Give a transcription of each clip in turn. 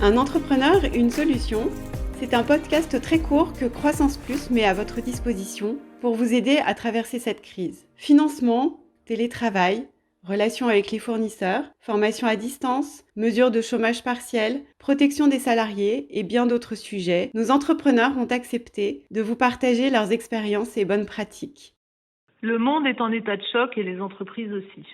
Un entrepreneur, une solution, c'est un podcast très court que Croissance Plus met à votre disposition pour vous aider à traverser cette crise. Financement, télétravail, relations avec les fournisseurs, formation à distance, mesures de chômage partiel, protection des salariés et bien d'autres sujets, nos entrepreneurs ont accepté de vous partager leurs expériences et bonnes pratiques. Le monde est en état de choc et les entreprises aussi.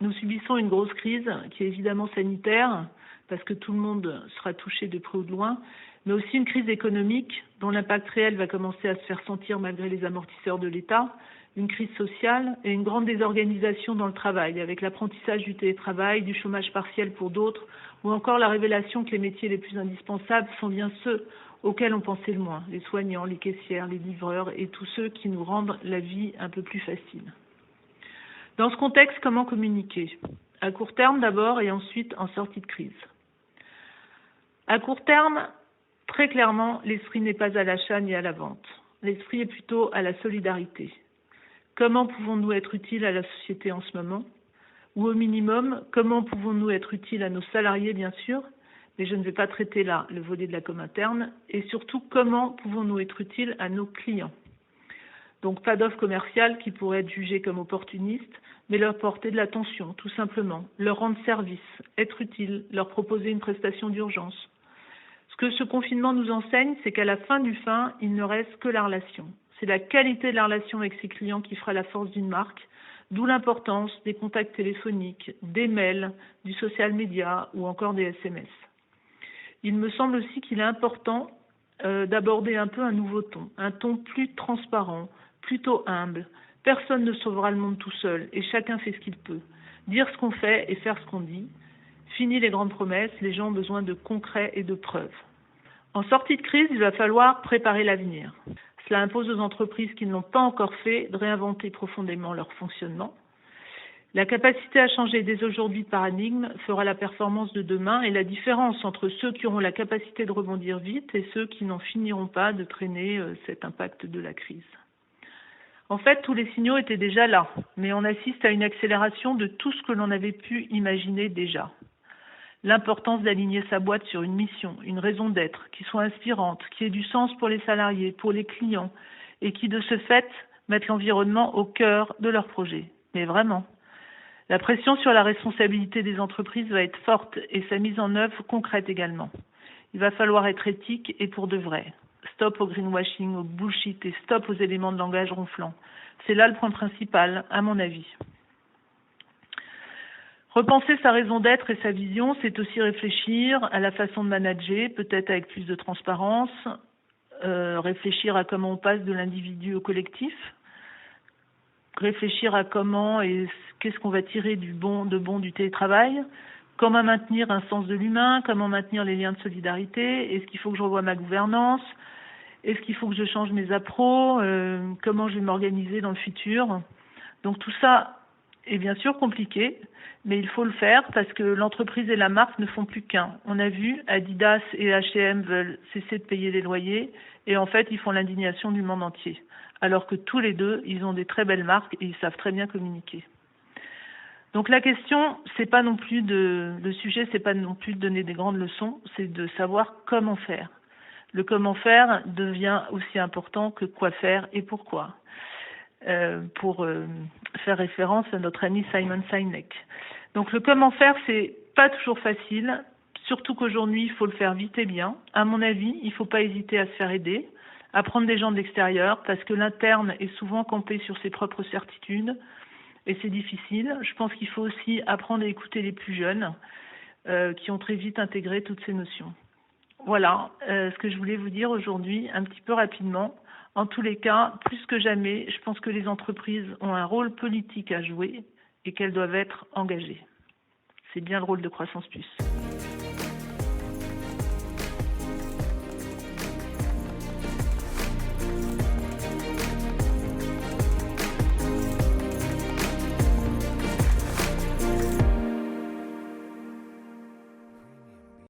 Nous subissons une grosse crise qui est évidemment sanitaire, parce que tout le monde sera touché de près ou de loin, mais aussi une crise économique dont l'impact réel va commencer à se faire sentir malgré les amortisseurs de l'État, une crise sociale et une grande désorganisation dans le travail, avec l'apprentissage du télétravail, du chômage partiel pour d'autres, ou encore la révélation que les métiers les plus indispensables sont bien ceux auxquels on pensait le moins, les soignants, les caissières, les livreurs et tous ceux qui nous rendent la vie un peu plus facile. Dans ce contexte, comment communiquer ? À court terme d'abord et ensuite en sortie de crise. À court terme, très clairement, l'esprit n'est pas à l'achat ni à la vente. L'esprit est plutôt à la solidarité. Comment pouvons-nous être utiles à la société en ce moment ? Ou au minimum, comment pouvons-nous être utiles à nos salariés, bien sûr, mais je ne vais pas traiter là le volet de la com interne, et surtout, comment pouvons-nous être utiles à nos clients ? Donc pas d'offre commerciale qui pourrait être jugée comme opportuniste, mais leur porter de l'attention, tout simplement, leur rendre service, être utile, leur proposer une prestation d'urgence. Ce que ce confinement nous enseigne, c'est qu'à la fin du fin, il ne reste que la relation. C'est la qualité de la relation avec ses clients qui fera la force d'une marque, d'où l'importance des contacts téléphoniques, des mails, du social media ou encore des SMS. Il me semble aussi qu'il est important d'aborder un peu un nouveau ton, un ton plus transparent, plutôt humble. Personne ne sauvera le monde tout seul et chacun fait ce qu'il peut. Dire ce qu'on fait et faire ce qu'on dit. Fini les grandes promesses, les gens ont besoin de concret et de preuves. En sortie de crise, il va falloir préparer l'avenir. Cela impose aux entreprises qui ne l'ont pas encore fait de réinventer profondément leur fonctionnement. La capacité à changer dès aujourd'hui de paradigme fera la performance de demain et la différence entre ceux qui auront la capacité de rebondir vite et ceux qui n'en finiront pas de traîner cet impact de la crise. En fait, tous les signaux étaient déjà là, mais on assiste à une accélération de tout ce que l'on avait pu imaginer déjà. L'importance d'aligner sa boîte sur une mission, une raison d'être, qui soit inspirante, qui ait du sens pour les salariés, pour les clients, et qui de ce fait mette l'environnement au cœur de leur projet. Mais vraiment. La pression sur la responsabilité des entreprises va être forte et sa mise en œuvre concrète également. Il va falloir être éthique et pour de vrai. Stop au greenwashing, au bullshit et stop aux éléments de langage ronflants. C'est là le point principal, à mon avis. Repenser sa raison d'être et sa vision, c'est aussi réfléchir à la façon de manager, peut-être avec plus de transparence, réfléchir à comment on passe de l'individu au collectif, réfléchir à comment et qu'est-ce qu'on va tirer de bon du télétravail, comment maintenir un sens de l'humain, comment maintenir les liens de solidarité, est-ce qu'il faut que je revoie ma gouvernance, est-ce qu'il faut que je change mes appros, comment je vais m'organiser dans le futur. Donc tout ça est bien sûr compliqué, mais il faut le faire parce que l'entreprise et la marque ne font plus qu'un. On a vu, Adidas et H&M veulent cesser de payer les loyers et en fait, ils font l'indignation du monde entier. Alors que tous les deux, ils ont des très belles marques et ils savent très bien communiquer. Donc la question, le sujet, c'est pas non plus de donner des grandes leçons, c'est de savoir comment faire. Le comment faire devient aussi important que quoi faire et pourquoi. Pour faire référence à notre ami Simon Sinek. Donc le comment faire, c'est pas toujours facile, surtout qu'aujourd'hui, il faut le faire vite et bien. À mon avis, il faut pas hésiter à se faire aider, à prendre des gens de l'extérieur, parce que l'interne est souvent campé sur ses propres certitudes, et c'est difficile. Je pense qu'il faut aussi apprendre à écouter les plus jeunes, qui ont très vite intégré toutes ces notions. Voilà ce que je voulais vous dire aujourd'hui, un petit peu rapidement. En tous les cas, plus que jamais, je pense que les entreprises ont un rôle politique à jouer et qu'elles doivent être engagées. C'est bien le rôle de Croissance Plus.